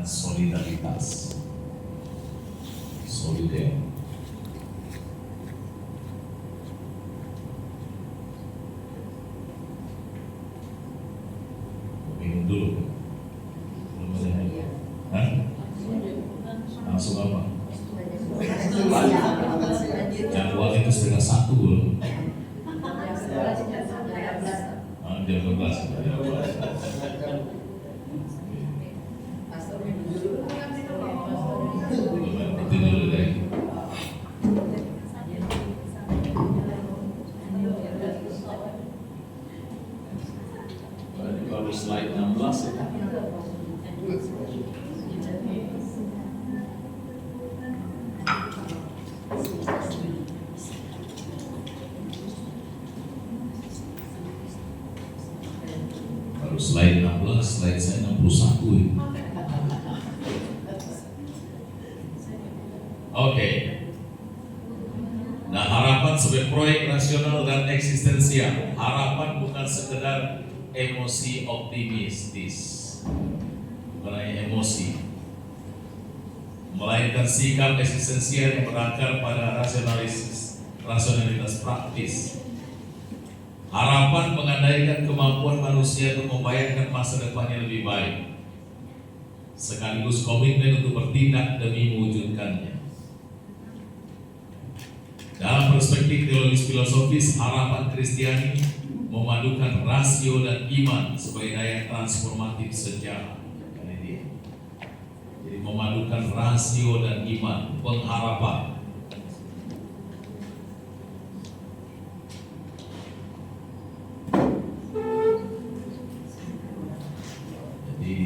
dengan solidaritas. Solider. Minum dulu. Hah? Langsung apa? Jadwal itu setengah 1 belum? Jam 12. Baru slide 16 ya. Baru slide 16, slide saya 61 ya. Oke. Nah, harapan sebagai proyek nasional dan eksistensial. Harapan bukan sekedar emosi optimistis, bukan emosi, melainkan sikap eksistensial yang berakar pada rasionalitas praktis. Harapan mengandaikan kemampuan manusia untuk membayangkan masa depan yang lebih baik, sekaligus komitmen untuk bertindak demi mewujudkannya. Dalam perspektif teologis filosofis, harapan Kristiani memadukan rasio dan iman sebagai daya transformatif sejarah. Jadi memadukan rasio dan iman, pengharapan. Jadi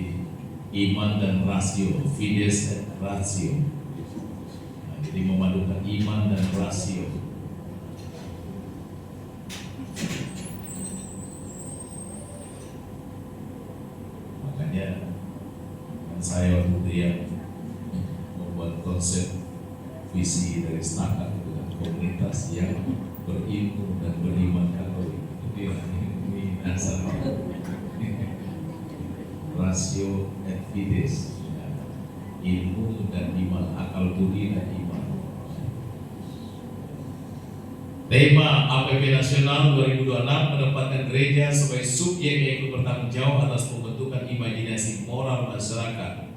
iman dan rasio, fides et ratio. Nah, jadi memadukan iman dan rasio. Saya waktu itu yang membuat konsep visi dari Stakat itu kan, komunitas yang berilmu dan beriman Katolik. Itu dia, ini dasarnya. Rasio et fides, ilmu dan iman, akal budi dan iman. Tema APP Nasional 2026 menempatkan gereja sebagai subjek yang ikut bertanggung jawab atas pembentukan imajinasi moral masyarakat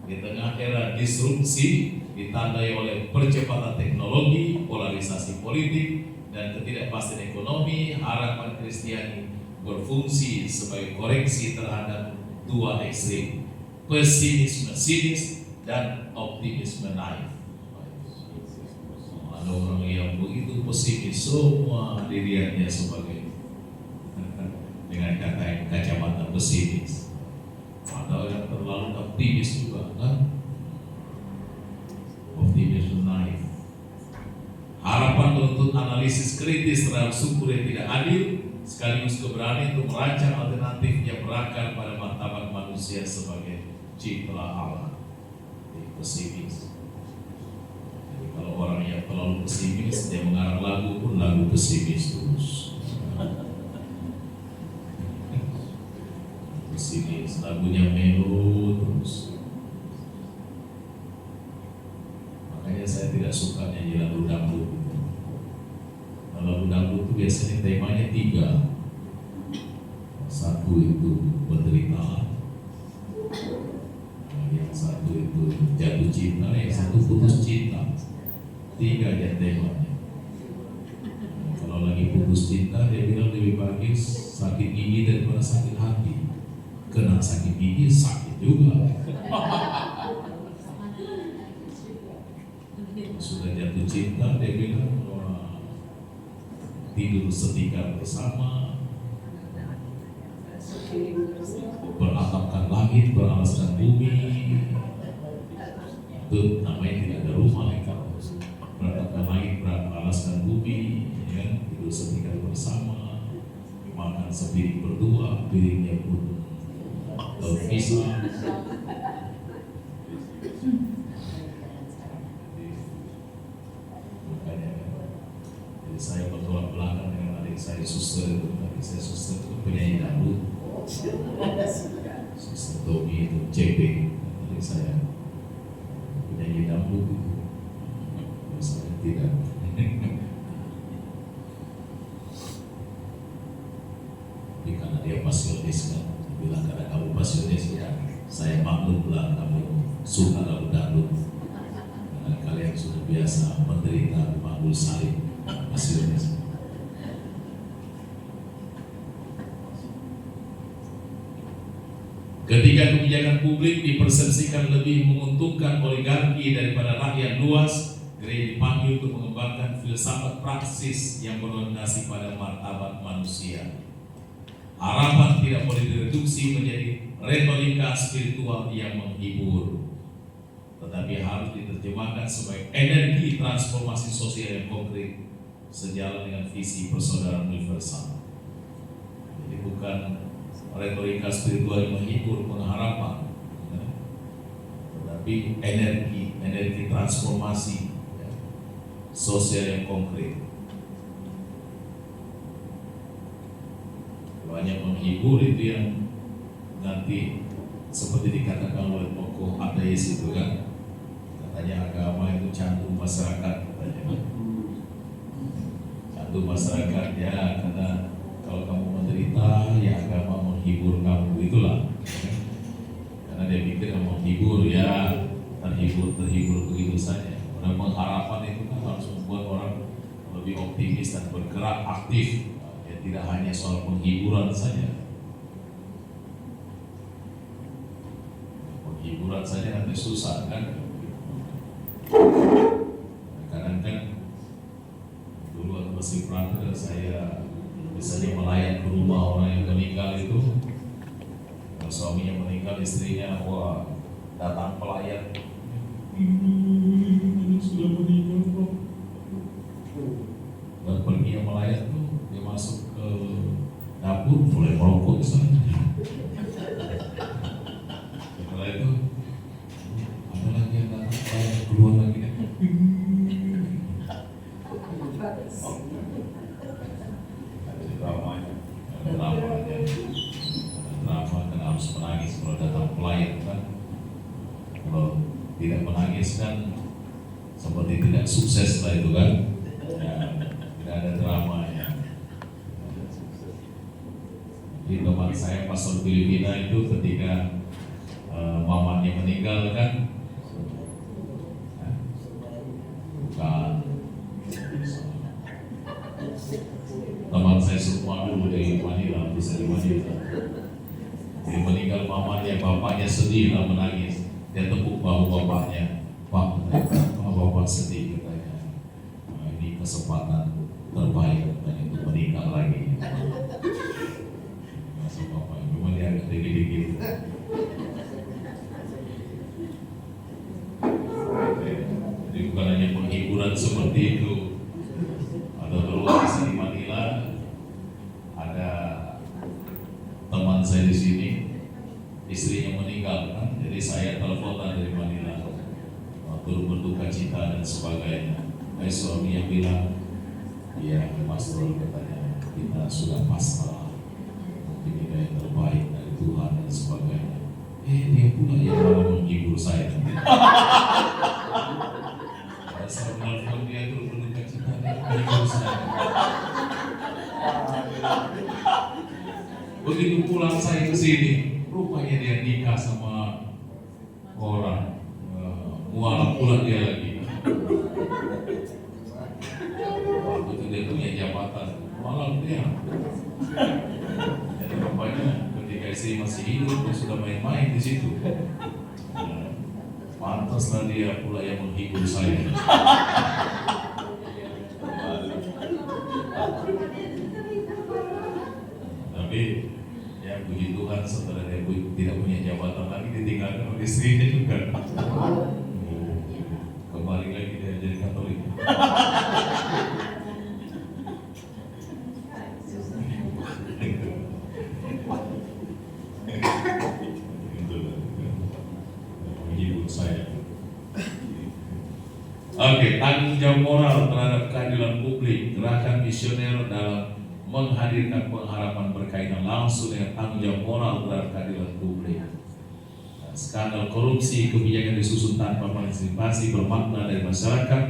di tengah era disrupsi ditandai oleh percepatan teknologi, polarisasi politik, dan ketidakpastian ekonomi. Harapan Kristiani berfungsi sebagai koreksi terhadap dua ekstrim, pesimisme sinis dan optimisme naif. Ada orang yang begitu pesimis, semua diriannya sebagai dengan kacamata pesimis. Ada yang terlalu optimis juga kan, optimisme naif. Harapan menuntut analisis kritis terhadap struktur yang tidak adil, sekaligus keberanian untuk merancang alternatif yang berakar pada martabat manusia sebagai cipta Allah. Pesimis. Kalau orang yang terlalu pesimis, dia mengarang lagu pun lagu pesimis terus. Pesimis, lagunya melo terus. Makanya saya tidak suka nyanyi lagu dangdut. Nah, lagu dangdut itu biasanya temanya 3. Satu itu penderitaan, yang satu itu jatuh cinta, yang satu putus cinta. 3 aja temanya. Kalau lagi putus cinta, dia bilang lebih bagus sakit gigi daripada sakit hati. Kena sakit gigi sakit juga. Sudah jatuh cinta, dia bilang tidur setika bersama, beratapkan langit, beralaskan bumi. Itu namanya tidak ada rumah. Beratapkan langit, beralaskan bumi, ya, tidur setika bersama, makan sepiring berdua, piringnya pun terpisah. Makanya, jadi saya bertolak belakang dengan adik saya suster itu. Adik saya suster itu penyanyi dangdut. Suster Tommy itu CP. Adik saya maklumlah kamu suka lagu dangdut, karena kalian sudah biasa menderita Maul Salib hasilnya. Ketika kebijakan publik dipersepsikan lebih menguntungkan oligarki daripada rakyat luas, gereja dipanggil untuk mengembangkan filsafat praksis yang berorientasi pada martabat manusia. Harapan tidak boleh direduksi menjadi retorika spiritual yang menghibur, tetapi harus diterjemahkan sebagai energi transformasi sosial yang konkret sejalan dengan visi persaudaraan universal. Jadi bukan retorika spiritual yang menghibur pengharapan, tetapi energi transformasi sosial yang konkret. Banyak menghibur itu yang nanti seperti dikatakan oleh tokoh ateis itu kan, katanya agama itu candu masyarakat, katanya candu masyarakat ya, karena kalau kamu menderita ya agama menghibur kamu, itulah karena dia pikir menghibur ya terhibur begitu saja. Orang pengharapan itu kan harus membuat orang lebih optimis dan bergerak aktif. Tidak hanya soal penghiburan saja. Penghiburan saja nanti susah kan. Kadang kan dulu waktu masih praktek saya misalnya melayani ke rumah orang yang meninggal itu, kalau suaminya meninggal, istrinya wah datang pelayan, ini sudah meninggal kok. Dan pergi yang melayani tuh dia masuk ke dapur mulai merokok di sana. Setelah itu ada lagi yang datang keluar lagi deh. Drama kan harus menangis kalau datang pelayan kan. Kalau tidak menangis kan seperti tidak sukses lah itu kan. Ya, tidak ada drama ya. Di tempat saya pastor Filipina itu ketika mamanya meninggal kan, bukan teman saya semua dulu dari Manila, bisa di Manila. Jadi meninggal mamanya, bapaknya sedih lah menangis. Dia tepuk bahu bapaknya, Pak, bapak sedih katanya. Nah, ini kesempatan terbaik katanya untuk meninggal lagi. Masa bapak, cuma dia agak dikit-dikit. Jadi bukan hanya penghiburan seperti itu. Ada terus di Manila, ada teman saya di sini, istrinya meninggal kan, jadi saya teleponan dari Manila, turut berduka cita dan sebagainya. Suaminya bilang, iya pastor katanya kita sudah pasrah, ini yang terbaik dari Tuhan dan sebagainya. Dia pula yang malah menghibur saya. Saya menelpon dia turut berduka cita dan menghibur saya. Begitu pulang saya ke sini, rupanya dia nikah sama orang, mualaf pula dia lagi. Waktu itu dia punya jabatan, mualaf dia. Jadi rupanya ketika istri masih hidup, dia sudah main-main di situ. Pantaslah dia pula yang menghibur saya. Tapi ya puji Tuhan setelah dia tidak punya jabatan lagi, ditinggalkan oleh istrinya juga. Kembali lagi dia jadi Katolik. Menghibur saya. Oke, tanggung jawab moral terhadap keadilan publik, gerakan misioner dalam menghadirkan pengharapan berkaitan langsung dengan tanggung jawab moral terhadap keadilan publik. Skandal korupsi, kebijakan disusun tanpa partisipasi bermakna dari masyarakat,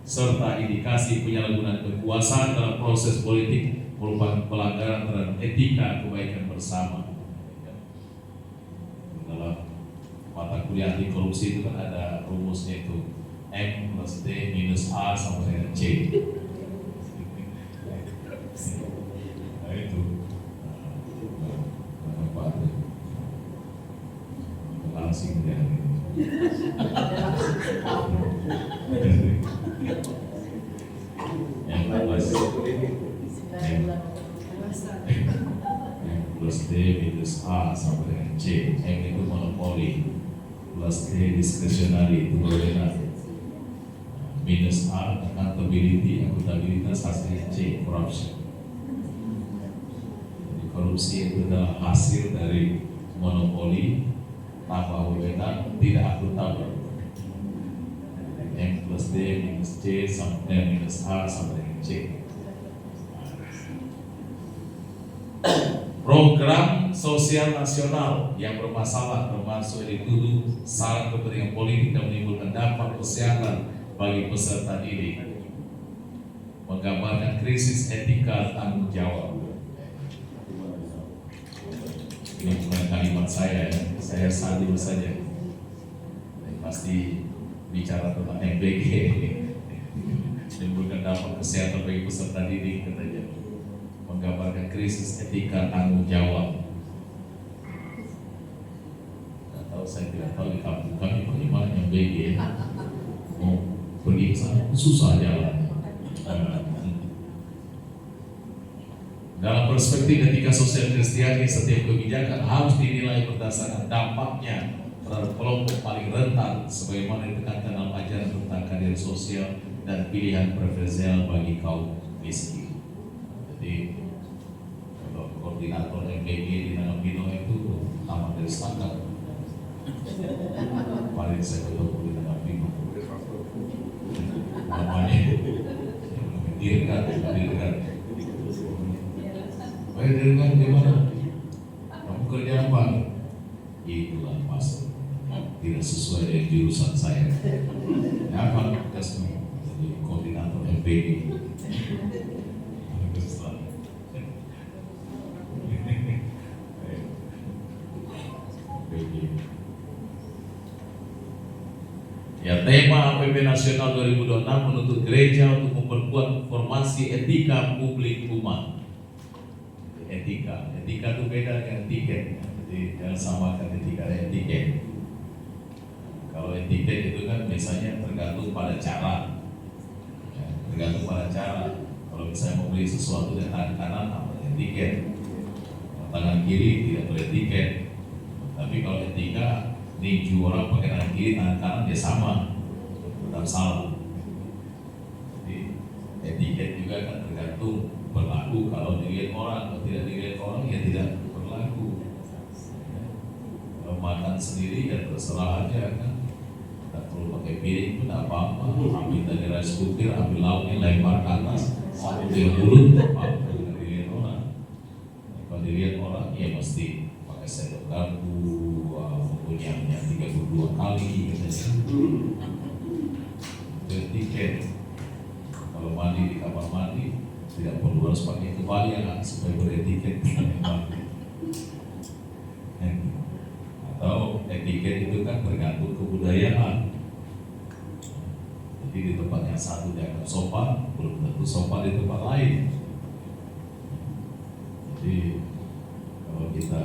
serta indikasi penyalahgunaan kekuasaan dalam proses politik merupakan pelanggaran terhadap etika kebaikan bersama. Dalam 14 kuliah anti korupsi itu kan ada rumusnya itu M plus D minus A sama dengan C. Nah itu apa langsing dia. Yang plus D minus A sama dengan C. M itu monopoli, plus D diskresionari itu berwenang, minus A accountability, akuntabilitas, hasilnya C corruption. Jadi korupsi itu adalah hasil dari monopoli tanpa wewenang, tidak akuntabel. M plus D minus C sama minus A sama dengan C. Program sosial nasional yang bermasalah termasuk dituduh syarat kepentingan politik dan menimbulkan dampak kesehatan bagi peserta didik, menggambarkan krisis etika tanggung jawab. Ini bukan kalimat saya ya, saya sadar saja. Pasti bicara tentang MBG, menimbulkan dampak kesehatan bagi peserta didik katanya. Menggambarkan krisis etika tanggung jawab. Tidak tahu, saya tidak tahu di kampung kami bagaimana yang BG mau pergi ke sana susah jalan. Dalam perspektif etika sosial Kristiani, setiap kebijakan harus dinilai berdasarkan dampaknya terhadap kelompok paling rentan, sebagaimana ditekankan dalam ajaran tentang keadilan sosial dan pilihan preferensial bagi kaum miskin. Jadi koordinator MBG di Nangapino itu tamat dari Selatan. Paling saya ketemu di Nangapino. Namanya Dirgan. Baik Dirgan gimana? Kamu kerja apa? Itulah pasal. Tidak sesuai dengan jurusan saya. Apa tugasmu? Jadi koordinator MBG. Ya, tema APP Nasional 2026 menuntut gereja untuk memperkuat formasi etika publik umat. Etika itu beda dengan tiket. Jadi jangan samakan etika dan etiket. Kalau etiket itu kan biasanya tergantung pada cara. Ya, tergantung pada cara. Kalau misalnya mau beli sesuatu dengan tangan kanan, apa etiket? Tangan kiri tidak boleh etiket. Tapi kalau etika, ninju orang pakai tangan kiri, tangan kanan dia sama, tetap salah. Jadi etiket juga kan tergantung berlaku. Kalau dilihat orang atau tidak dilihat orang ya tidak berlaku. Kalau makan sendiri ya terserah aja kan, tidak perlu pakai piring pun tidak apa-apa. Ambil dari rice cooker, ambil lauknya lempar ke atas, sampai di mulut, apa tidak dilihat orang. Kalau dilihat orang ya mesti pakai sendok garpu, punyanya 32 kali katanya. Tiket. Kalau mandi di kamar mandi tidak perlu harus pakai kebaya supaya beretiket. Atau etiket itu kan tergantung kebudayaan. Jadi di tempat yang satu dianggap sopan, belum tentu sopan di tempat lain. Jadi kalau kita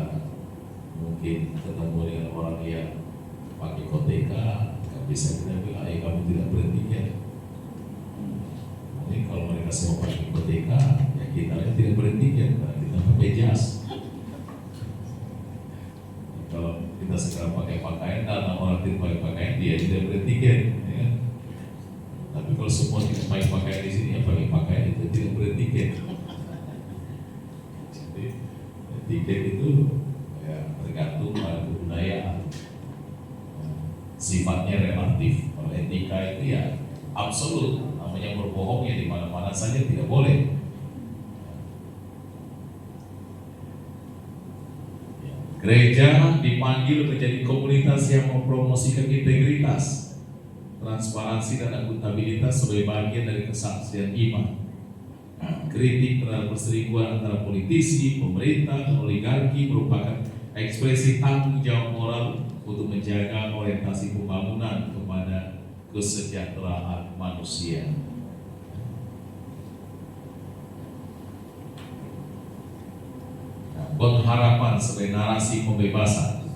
mungkin ketemu dengan orang yang pakai koteka, nggak bisa kita bilang, kamu tidak beretiket. Jadi kalau mereka semua pakai koteka, ya kita tidak beretiket, kita pakai jas. Kalau kita sekarang pakai pakaian, karena orang tidak pakai pakaian, dia tidak beretiket. Ya. Tapi kalau semua tidak pakai pakaian di sini, ya pakai pakaian itu tidak beretiket. Jadi etiket itu tergantung pada kebudayaan, sifatnya relatif. Kalau etika itu ya absolut, namanya berbohong ya di mana-mana saja tidak boleh. Gereja dipanggil menjadi komunitas yang mempromosikan integritas, transparansi dan akuntabilitas sebagai bagian dari kesaksian iman. Kritik terhadap perselingkuhan antara politisi, pemerintah, dan oligarki merupakan ekspresi tanggung jawab moral untuk menjaga orientasi pembangunan kepada kesejahteraan manusia. Pengharapan sebagai narasi pembebasan.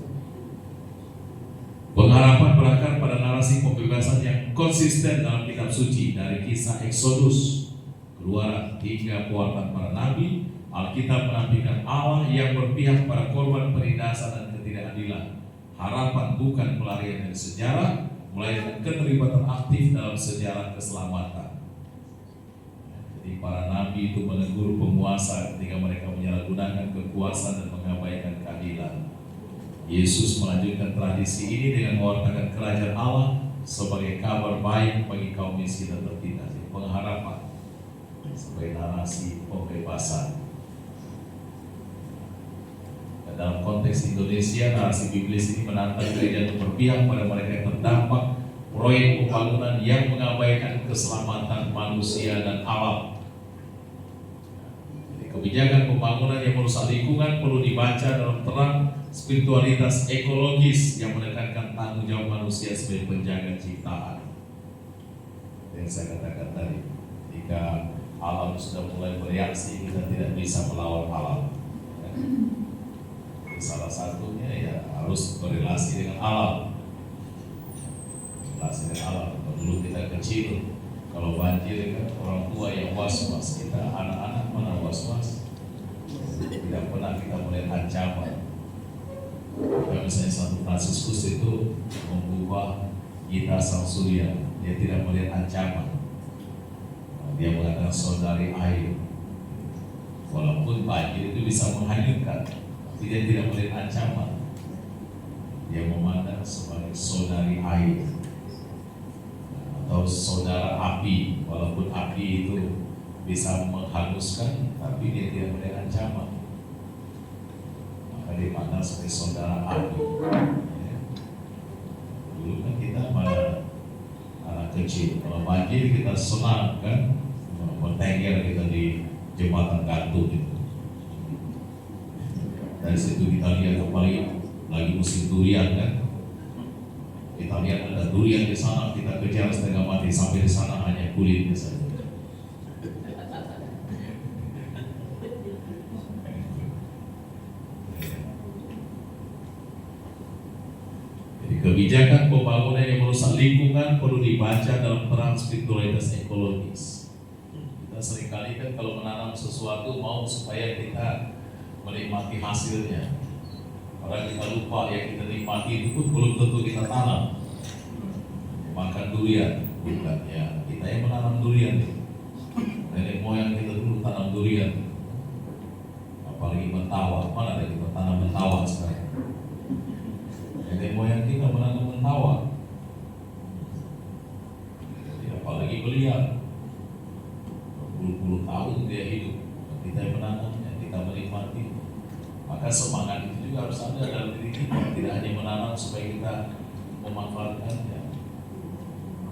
Pengharapan berakar pada narasi pembebasan yang konsisten dalam kitab suci, dari kisah Eksodus, Keluaran hingga Pewartaan para Nabi. Alkitab menampilkan Allah yang berpihak pada korban penindasan dan ketidakadilan. Harapan bukan pelarian dari sejarah, melainkan keterlibatan aktif dalam sejarah keselamatan. Jadi para nabi itu menegur penguasa ketika mereka menyalahgunakan kekuasaan dan mengabaikan keadilan. Yesus melanjutkan tradisi ini dengan mewartakan kerajaan Allah sebagai kabar baik bagi kaum miskin dan tertindas. Pengharapan sebagai narasi pembebasan. Dan dalam konteks Indonesia, narasi Biblis ini menantang gereja untuk berpihak pada mereka yang terdampak proyek pembangunan yang mengabaikan keselamatan manusia dan alam. Jadi, kebijakan pembangunan yang merusak lingkungan perlu dibaca dalam terang spiritualitas ekologis yang menekankan tanggung jawab manusia sebagai penjaga ciptaan. Yang saya katakan tadi, jika alam sudah mulai bereaksi, kita tidak bisa melawan alam. Salah satunya ya harus berrelasi dengan alam. Relasi dengan alam. Dulu kita kecil, kalau banjir kan orang tua yang was-was, kita anak-anak mana was-was. Tidak pernah kita melihat ancaman. Misalnya Santo Fransiskus itu membuka Gita Sang Surya, dia tidak melihat ancaman. Dia mengatakan saudari air. Walaupun banjir itu bisa menghanyutkan, tapi dia tidak melihat ancaman. Dia memandang sebagai saudari air atau saudara api. Walaupun api itu bisa menghanguskan, tapi dia tidak melihat ancaman. Maka dia pandang sebagai saudara api. Dulu kan kita pada anak kecil, kalau banjir kita senang kan, bertengger kita di jembatan gantung gitu. Dari situ kita lihat kembali lagi musim durian kan. Kita lihat ada durian di sana, kita kejar setengah mati, sampai di sana hanya kulitnya saja. Jadi kebijakan pembangunan yang merusak lingkungan perlu dibaca dalam terang spiritualitas ekologis. Seringkali kan kalau menanam sesuatu mau supaya kita menikmati hasilnya. Orang kita lupa yang kita nikmati itu pun belum tentu kita tanam. Makan durian, bukan ya kita yang menanam durian. Nenek moyang kita dulu tanam durian. Apalagi mentawa, mana ada kita tanam mentawa sekarang? Nenek moyang kita menanam mentawa. Apalagi beliau. Puluh tahun dia hidup, kita yang menanamnya, kita menikmati. Maka semangat itu juga harus ada dalam diri kita, tidak hanya menanam supaya kita memanfaatkannya.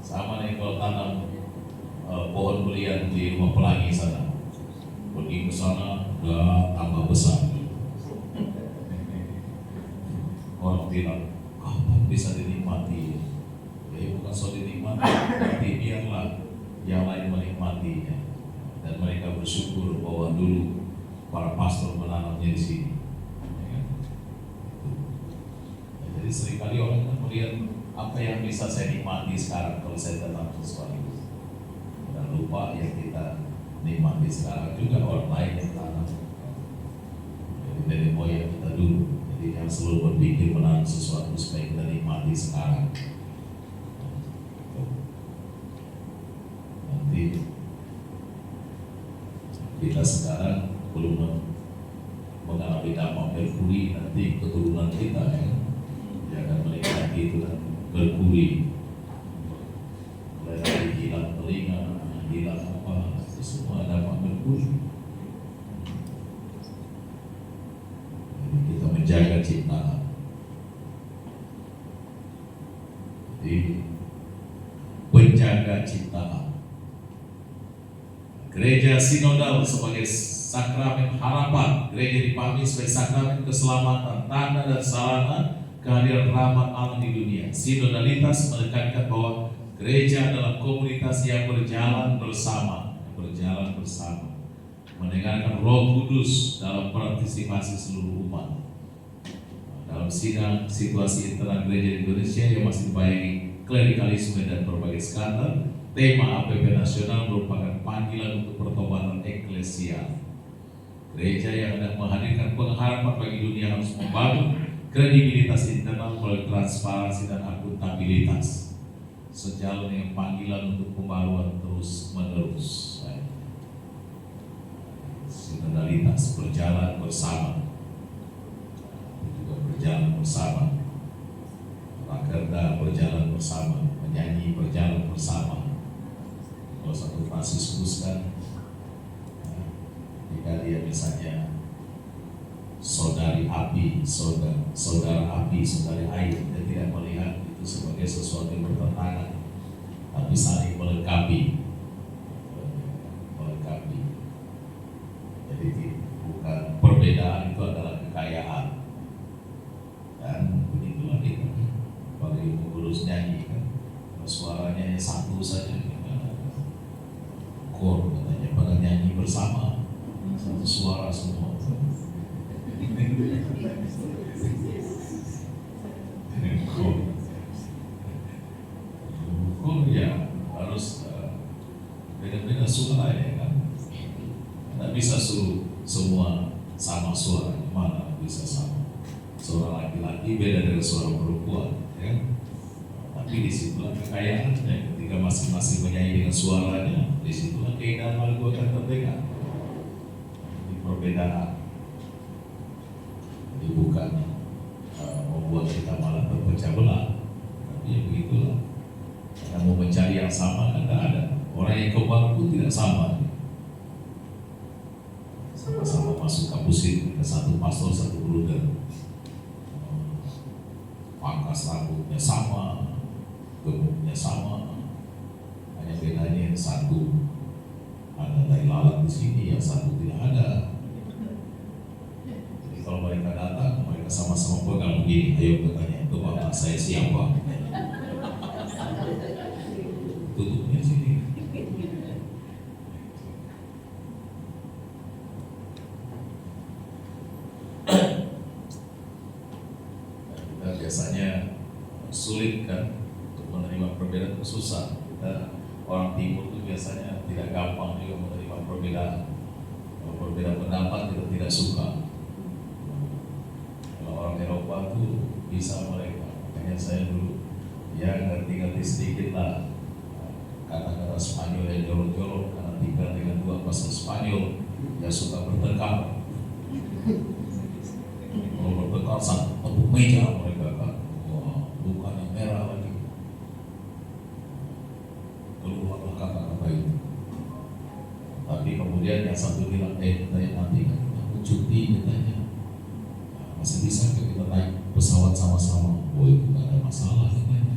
Sama nih kalau tanam pohon belian di rumah pelangi sana, pergi ke sana udah tambah besar. Orang bilang, kapan bisa dinikmati? Ya bukan soal dinikmati, tapi biarlah yang lain menikmatinya. Dan mereka bersyukur bahwa dulu para pastor menanamnya di sini. Jadi seringkali orang kan melihat apa yang bisa saya nikmati sekarang kalau saya tanam sesuatu, dan lupa yang kita nikmati sekarang juga orang lain yang tanam. Jadi dari moyang kita dulu. Jadi jangan selalu berpikir menanam sesuatu supaya kita nikmati sekarang. Nanti kita sekarang belum mengalami dampak Merkuri, nanti keturunan kita ya akan menikmati itu dan Merkuri, mulai dari hilang telinga, hilang apa, itu semua dampak Merkuri. Jadi kita menjaga ciptaan. Jadi penjaga ciptaan. Gereja sinodal sebagai sakramen harapan, gereja dipahami sebagai sakramen keselamatan, tanda dan sarana kehadiran rahmat Allah di dunia. Sinodalitas menekankan bahwa gereja adalah komunitas yang berjalan bersama, mendengarkan Roh Kudus dalam partisipasi seluruh umat. Dalam sidang situasi internal gereja di Indonesia yang masih dibayangi klerikalisme dan berbagai skandal, tema APP Nasional merupakan panggilan untuk pertobatan eklesial. Gereja yang hendak menghadirkan pengharapan bagi dunia harus membangun kredibilitas internal melalui transparansi dan akuntabilitas, sejalan dengan panggilan untuk pembaruan terus menerus. Sinodalitas berjalan bersama, juga berjalan bersama, rakerda berjalan bersama, menyanyi berjalan bersama. Kalau satu Fransiskus kan, jika dia misalnya saudari api, saudara api, saudari air, dia tidak melihat itu sebagai sesuatu yang bertentangan, tapi saling melengkapi. Jadi bukan perbedaan itu adalah kekayaan. Dan begitulah kita bagi pengurus nyanyi kan, suaranya satu saja, kor katanya pada nyanyi bersama, satu suara semua. Kor ya harus beda-beda suara ya kan. Tidak bisa suruh semua sama suara, mana bisa sama. Suara laki-laki beda dari suara perempuan, ya. Tapi disitulah kekayaannya. Ketika masing-masing menyanyi dengan suaranya, disitulah keindahan lagu akan terdengar. Di perbedaan, jadi bukan membuat kita malah terpecah belah. Tapi ya begitulah. Karena mau mencari yang sama kan tidak ada. Orang yang kembar pun tidak sama. Sama-sama masuk kapusin, ke satu pastor, satu bruder. Pangkas rambutnya sama, gemuknya sama, hanya bedanya yang satu ada tai lalat di sini, yang satu tidak ada. Jadi kalau mereka datang, mereka sama-sama pegang begini, ayo katanya, itu bapak saya siapa? Tutupnya sini. Biasanya sulit kan untuk menerima perbedaan, susah. Kita orang timur itu biasanya tidak gampang juga menerima perbedaan. Kalau perbedaan pendapat kita tidak suka. Kalau orang Eropa itu bisa mereka. Makanya saya dulu ya ngerti-ngerti sedikit lah kata-kata Spanyol yang jorok-jorok, karena tinggal dengan dua bahasa Spanyol ya suka bertengkar. Kalau bertengkar satu tepuk meja mereka kan, wah bukan yang merah lagi. Keluarlah kata-kata itu. Tapi kemudian yang satu bilang, katanya nanti kan aku cuti katanya. Masih bisa kita naik pesawat sama-sama? Oh itu gak ada masalah katanya.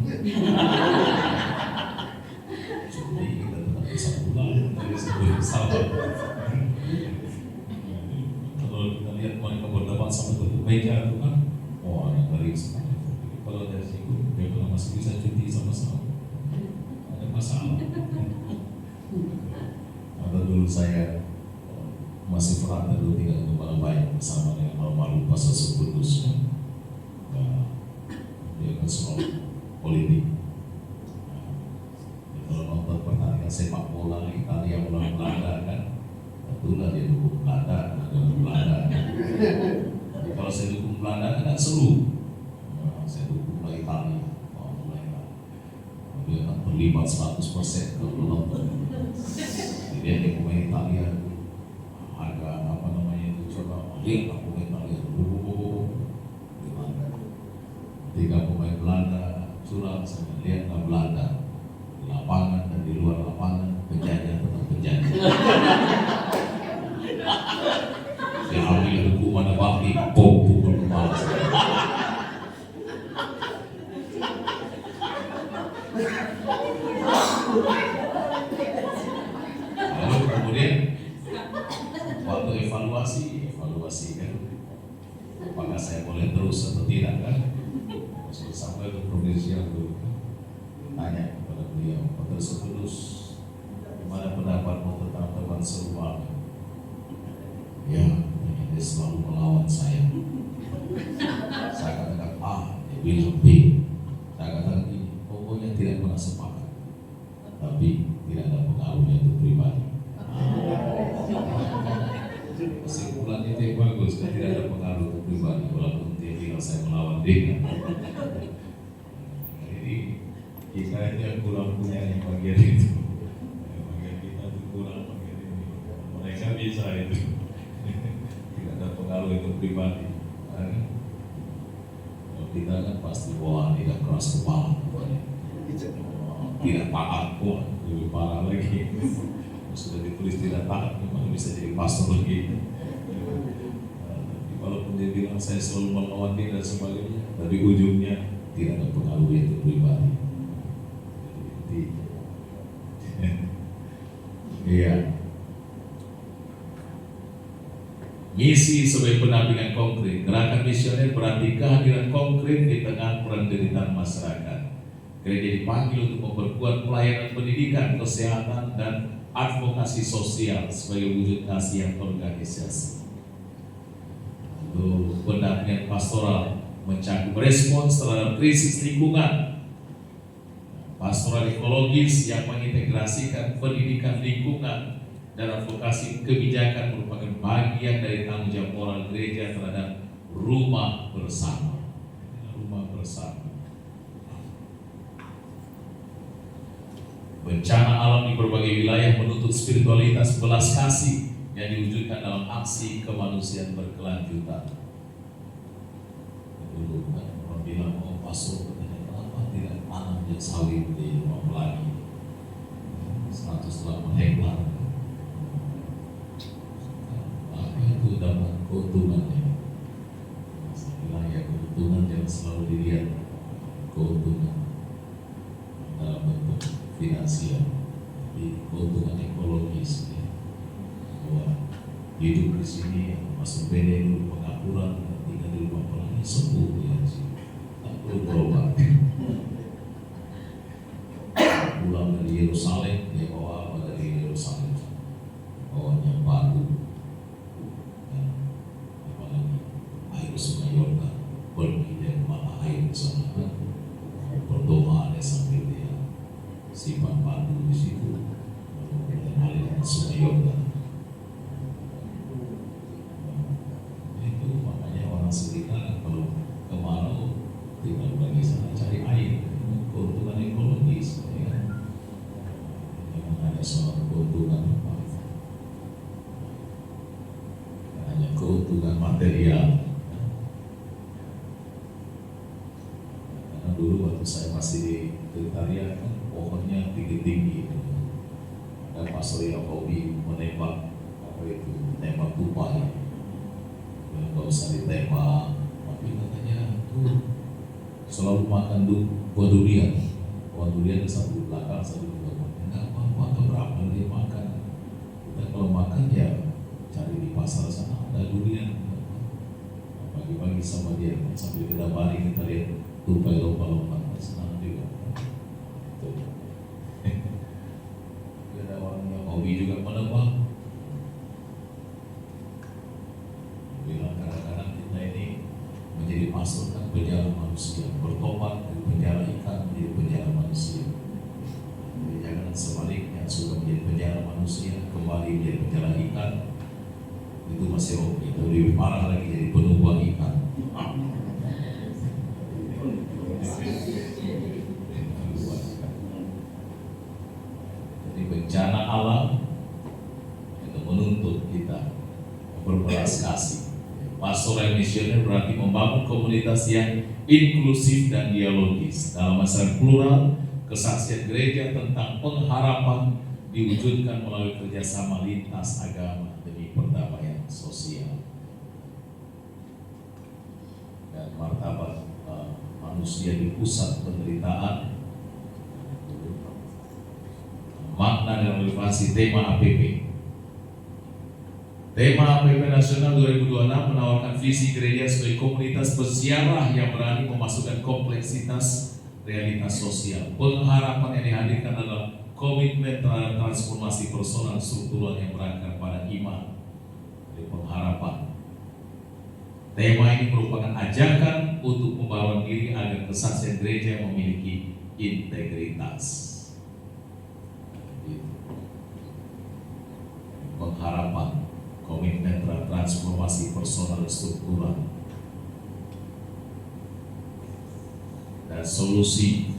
Cuti kita tetap bisa pulang dari sebuah pesawat. Kalau kita lihat mereka berdebat sama tepuk meja itu kan, oh ada ngeri sekali. Kalau dari situ dia bilang masih bisa cuti sama-sama. Ada masalah. Atau dulu saya masih pernah dulu tinggal di Malabaya bersama dengan almarhum Pak Sosok Kudus. Dia kan selalu politik. Kalau nonton pertandingan sepak bola Italia melawan Belanda kan, itulah dia dukung Belanda, Kalau saya dukung Belanda kan tidak seru. Saya dukung Italia. Dia kan terlibat 100% kalau nonton. Jadi dia pemain Italia. Harga apa namanya itu coba lihat pemain Italia. Tiga pemain Belanda curang, saya lihat Belanda di lapangan dan di luar lapangan penjajah tetap penjajah. Dia ambil hukuman bakti, pukul kepala. Lalu kemudian waktu evaluasi kan, apakah saya boleh terus atau tidak kan? Sudah sampai ke provinsial dulu, tanya kepada beliau, Pak Kudus, gimana pendapatmu tentang teman serupa? Ya, dia selalu melawan saya. Saya katakan A, dia bilang B. Saya katakan ini, pokoknya tidak pernah sepakat, tapi tidak ada pengaruhnya itu pribadi. Kesimpulan itu yang bagus, kan tidak ada pengaruh itu pribadi, walaupun dia bilang saya melawan dia. Jadi kita yang kurang punya yang bagian itu, bagian kita itu kurang bagian ini. Mereka bisa itu, tidak ada pengaruh itu pribadi. Kalau kita kan pasti wah tidak keras kepala, tidak taat, wah lebih parah lagi. Sudah ditulis tidak taat, memang bisa jadi pastor lagi. Walaupun dia bilang saya selalu melawan dia dan sebagainya, tapi ujungnya tidak ada pengaruh itu pribadi. Iya. Misi sebagai pendampingan konkret. Gerakan misioner berarti kehadiran konkret di tengah penderitaan masyarakat. Gereja dipanggil untuk memperkuat pelayanan pendidikan, kesehatan, dan advokasi sosial sebagai wujud kasih yang terorganisasi. Lalu pendampingan pastoral mencakup respons terhadap krisis lingkungan, pastoral ekologis yang mengintegrasikan pendidikan lingkungan dan advokasi kebijakan merupakan bagian dari tanggung jawab moral gereja terhadap rumah bersama. Rumah bersama. Bencana alam di berbagai wilayah menuntut spiritualitas belas kasih yang diwujudkan dalam aksi kemanusiaan berkelanjutan. Dulu kan orang bilang, oh pastor katanya kenapa tidak tanam dan sawit di rumah lagi 108 hektar. Apa itu dapat keuntungannya? Saya bilang ya keuntungan jangan selalu dilihat keuntungan dalam bentuk finansial, tapi keuntungan ekologis ya. Bahwa hidup di sini masuk beda dulu pengapuran, tinggal di rumah pelangi sembuh ya sih, tak perlu berobat. Pulang dari Yerusalem, dia bawa apa dari Yerusalem? Bawanya batu, dan apalagi air sungai Yordan, pergi dari mata air di sana, berdoa ada sambil dia simpan batu di situ, dan mengalir sungai Yordan. Itu makanya orang sekitar kalau kemarau tinggal pergi sana cari air, keuntungan ekologis, ya. Memang ada soal keuntungan apa? Hanya keuntungan material. Karena dulu waktu saya masih di Tritariat kan pohonnya tinggi-tinggi. Ada pastor yang hobi menembak apa itu, menembak tupai. Ya nggak usah ditembak, tapi katanya tuh selalu makan buah durian. Buah durian satu di belakang, satu di belakang. Enggak apa-apa, keberapa dia makan. Kita kalau makan ya cari di pasar sana ada durian. Pagi-pagi sama dia sambil kita baring kita lihat tupai lompat-lompat, senang juga. Ada orang yang hobi juga menebak. Bilang kadang-kadang kita ini menjadi pastor kan penjara manusia, bertobat dari penjara ikan menjadi penjara manusia. Jadi jangan sebaliknya, sudah menjadi penjara manusia kembali menjadi penjara ikan, itu masih oke. Itu lebih parah lagi jadi penumpang ikan. Jadi bencana alam itu menuntut kita berbelas kasih. Pastoral misioner berarti membangun komunitas yang inklusif dan dialogis. Dalam masyarakat plural, kesaksian gereja tentang pengharapan diwujudkan melalui kerjasama lintas agama demi perdamaian sosial. Dan martabat manusia di pusat penderitaan, makna dan relevansi tema APP. Tema APP Nasional 2026 menawarkan visi gereja sebagai komunitas berziarah yang berani memasukkan kompleksitas realitas sosial. Pengharapan yang dihadirkan adalah komitmen terhadap transformasi personal struktural yang berakar pada iman. Jadi pengharapan. Tema ini merupakan ajakan untuk membawa diri agar kesaksian gereja memiliki integritas. Pengharapan, komitmen terhadap transformasi personal struktural, dan solusi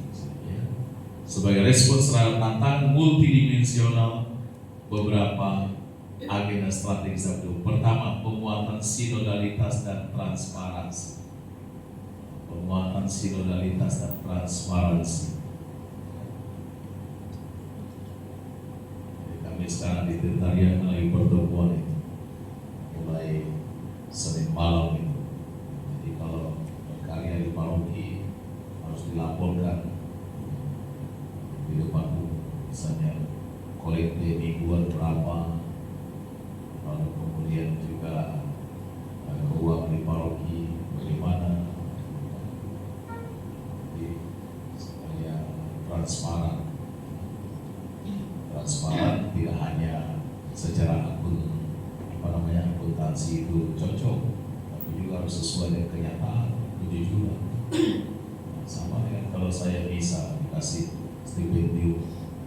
sebagai respons terhadap tantangan multidimensional. Beberapa agenda strategis itu. Pertama, penguatan sinodalitas dan transparansi. Penguatan sinodalitas dan transparansi. Jadi kami sekarang di Tentarian melalui pertemuan itu mulai Senin malam itu. Jadi kalau berkarya di paroki harus dilaporkan di depan misalnya kolekte mingguan berapa, lalu kemudian juga keuangan di paroki bagaimana, jadi supaya transparan tidak hanya secara akuntansi itu cocok, tapi juga harus sesuai dengan kenyataan, kejujuran. Sama dengan kalau saya bisa dikasih stipendium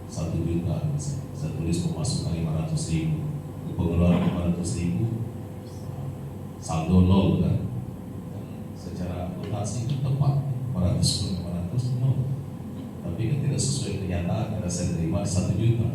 1 juta, saya tulis pemasukan 500.000, pengeluaran 500.000, saldo 0 kan. Dan secara akuntansi itu tepat 500 nol. Tapi ketika sesuai kenyataan, karena saya terima 1 juta,